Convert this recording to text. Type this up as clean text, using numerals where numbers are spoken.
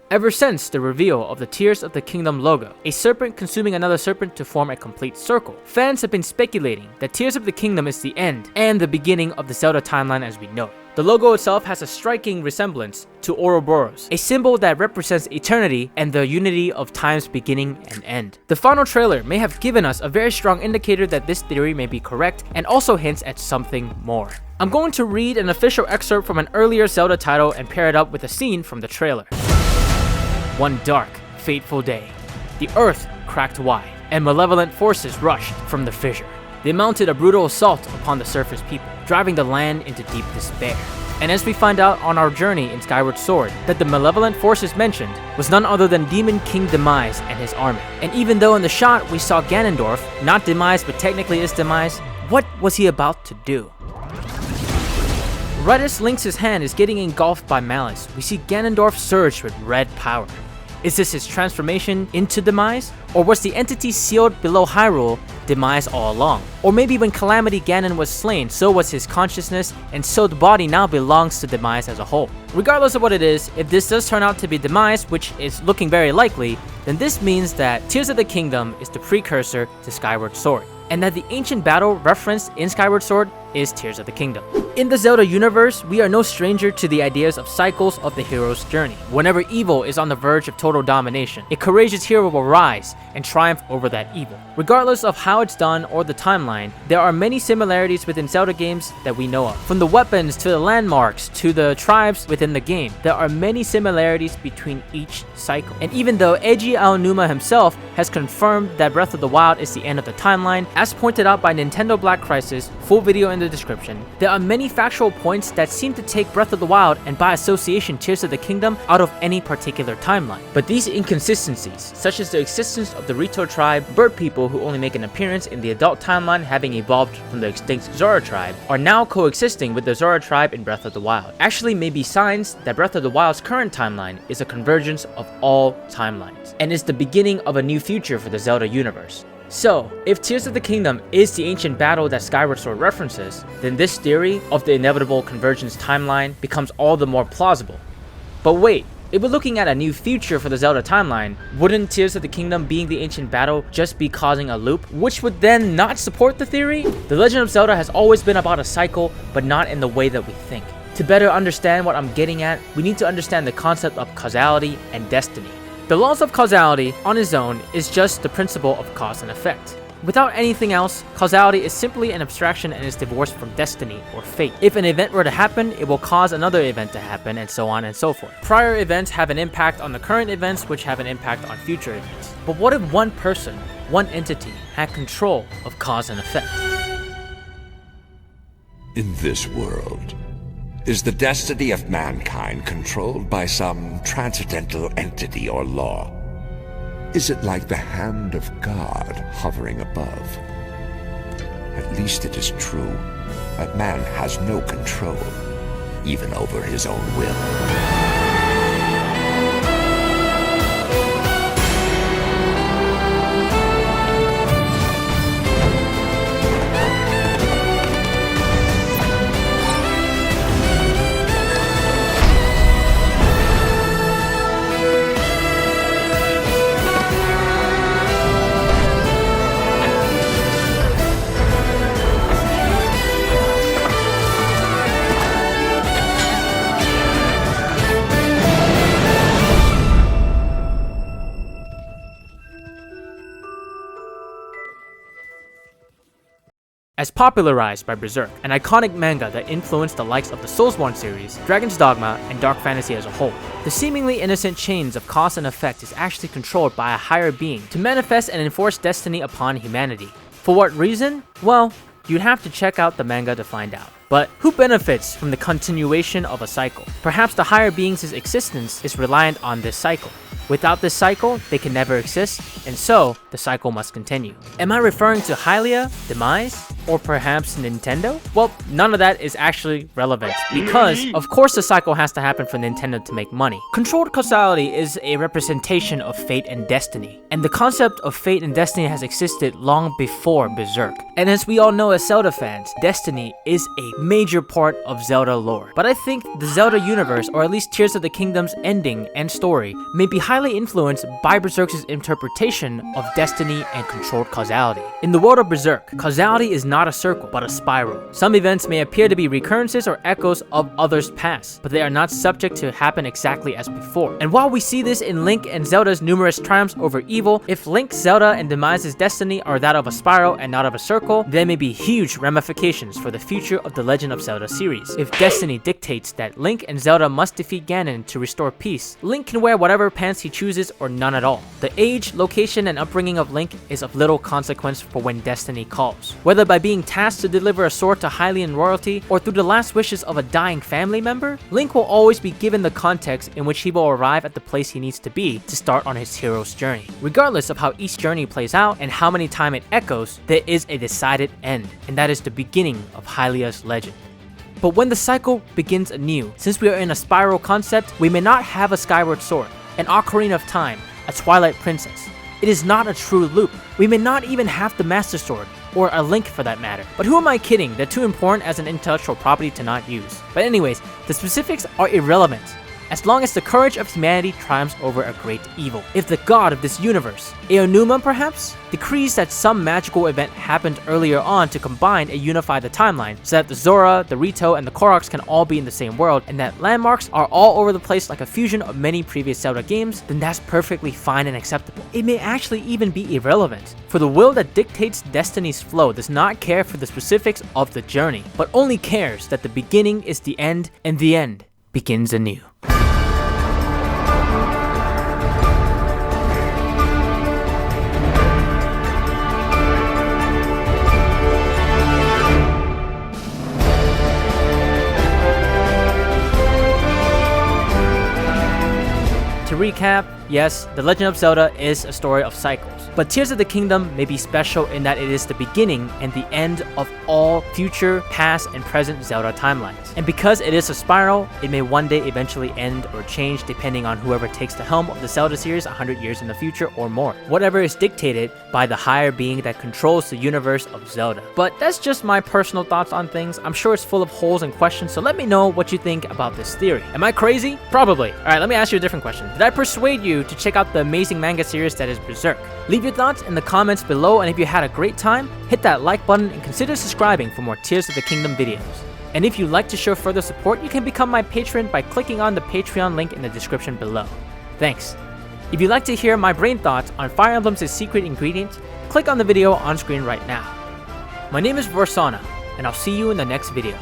Ever since the reveal of the Tears of the Kingdom logo, a serpent consuming another serpent to form a complete circle, fans have been speculating that Tears of the Kingdom is the end and the beginning of the Zelda timeline as we know it. The logo itself has a striking resemblance to Ouroboros, a symbol that represents eternity and the unity of time's beginning and end. The final trailer may have given us a very strong indicator that this theory may be correct and also hints at something more. I'm going to read an official excerpt from an earlier Zelda title and pair it up with a scene from the trailer. One dark, fateful day, the earth cracked wide, and malevolent forces rushed from the fissure. They mounted a brutal assault upon the surface people, driving the land into deep despair. And as we find out on our journey in Skyward Sword, that the malevolent forces mentioned was none other than Demon King Demise and his army. And even though in the shot we saw Ganondorf, not Demise but technically is Demise, what was he about to do? Right as Link's hand is getting engulfed by malice, we see Ganondorf surge with red power. Is this his transformation into Demise? Or was the entity sealed below Hyrule Demise all along? Or maybe when Calamity Ganon was slain, so was his consciousness, and so the body now belongs to Demise as a whole. Regardless of what it is, if this does turn out to be Demise, which is looking very likely, then this means that Tears of the Kingdom is the precursor to Skyward Sword, and that the ancient battle referenced in Skyward Sword is Tears of the Kingdom. In the Zelda universe, we are no stranger to the ideas of cycles of the hero's journey. Whenever evil is on the verge of total domination, a courageous hero will rise and triumph over that evil. Regardless of how it's done or the timeline, there are many similarities within Zelda games that we know of. From the weapons to the landmarks to the tribes within the game, there are many similarities between each cycle. And even though Eiji Aonuma himself has confirmed that Breath of the Wild is the end of the timeline, as pointed out by Nintendo Black Crisis, full video in the description, there are many factual points that seem to take Breath of the Wild and by association Tears of the Kingdom out of any particular timeline. But these inconsistencies, such as the existence of the Rito tribe, bird people who only make an appearance in the adult timeline having evolved from the extinct Zora tribe, are now coexisting with the Zora tribe in Breath of the Wild, actually may be signs that Breath of the Wild's current timeline is a convergence of all timelines, and is the beginning of a new future for the Zelda universe. So, if Tears of the Kingdom is the ancient battle that Skyward Sword references, then this theory of the inevitable convergence timeline becomes all the more plausible. But wait, if we're looking at a new future for the Zelda timeline, wouldn't Tears of the Kingdom being the ancient battle just be causing a loop, which would then not support the theory? The Legend of Zelda has always been about a cycle, but not in the way that we think. To better understand what I'm getting at, we need to understand the concept of causality and destiny. The laws of causality on its own is just the principle of cause and effect. Without anything else, causality is simply an abstraction and is divorced from destiny or fate. If an event were to happen, it will cause another event to happen, and so on and so forth. Prior events have an impact on the current events, which have an impact on future events. But what if one person, one entity, had control of cause and effect? In this world, is the destiny of mankind controlled by some transcendental entity or law? Is it like the hand of God hovering above? At least it is true that man has no control, even over his own will. As popularized by Berserk, an iconic manga that influenced the likes of the Soulsborne series, Dragon's Dogma, and dark fantasy as a whole, the seemingly innocent chains of cause and effect is actually controlled by a higher being to manifest and enforce destiny upon humanity. For what reason? Well, you'd have to check out the manga to find out. But who benefits from the continuation of a cycle? Perhaps the higher being's existence is reliant on this cycle. Without this cycle, they can never exist, and so the cycle must continue. Am I referring to Hylia, Demise? Or perhaps Nintendo? Well, none of that is actually relevant, because of course the cycle has to happen for Nintendo to make money. Controlled causality is a representation of fate and destiny, and the concept of fate and destiny has existed long before Berserk. And as we all know as Zelda fans, destiny is a major part of Zelda lore. But I think the Zelda universe, or at least Tears of the Kingdom's ending and story, may be highly influenced by Berserk's interpretation of destiny and controlled causality. In the world of Berserk, causality is not a circle, but a spiral. Some events may appear to be recurrences or echoes of others' past, but they are not subject to happen exactly as before. And while we see this in Link and Zelda's numerous triumphs over evil, if Link, Zelda, and Demise's destiny are that of a spiral and not of a circle, there may be huge ramifications for the future of the Legend of Zelda series. If destiny dictates that Link and Zelda must defeat Ganon to restore peace, Link can wear whatever pants he chooses or none at all. The age, location, and upbringing of Link is of little consequence for when destiny calls. Whether by being tasked to deliver a sword to Hylian royalty or through the last wishes of a dying family member, Link will always be given the context in which he will arrive at the place he needs to be to start on his hero's journey. Regardless of how each journey plays out and how many times it echoes, there is a decided end, and that is the beginning of Hylia's legend. But when the cycle begins anew, since we are in a spiral concept, we may not have a Skyward Sword, an Ocarina of Time, a Twilight Princess. It is not a true loop. We may not even have the Master Sword, or a Link for that matter. But who am I kidding? They're too important as an intellectual property to not use. But anyways, the specifics are irrelevant, as long as the courage of humanity triumphs over a great evil. If the god of this universe, Aonuma perhaps, decrees that some magical event happened earlier on to combine and unify the timeline, so that the Zora, the Rito, and the Koroks can all be in the same world, and that landmarks are all over the place like a fusion of many previous Zelda games, then that's perfectly fine and acceptable. It may actually even be irrelevant, for the will that dictates destiny's flow does not care for the specifics of the journey, but only cares that the beginning is the end, and the end begins anew. To recap, yes, The Legend of Zelda is a story of cycles, but Tears of the Kingdom may be special in that it is the beginning and the end of all future, past, and present Zelda timelines. And because it is a spiral, it may one day eventually end or change depending on whoever takes the helm of the Zelda series 100 years in the future or more. Whatever is dictated by the higher being that controls the universe of Zelda. But that's just my personal thoughts on things. I'm sure it's full of holes and questions, so let me know what you think about this theory. Am I crazy? Probably. Alright, let me ask you a different question. Did I persuade you to check out the amazing manga series that is Berserk? Leave your thoughts in the comments below, and if you had a great time, hit that like button and consider subscribing for more Tears of the Kingdom videos. And if you'd like to show further support, you can become my patron by clicking on the Patreon link in the description below. Thanks. If you'd like to hear my brain thoughts on Fire Emblem's secret ingredient, click on the video on screen right now. My name is Varsona, and I'll see you in the next video.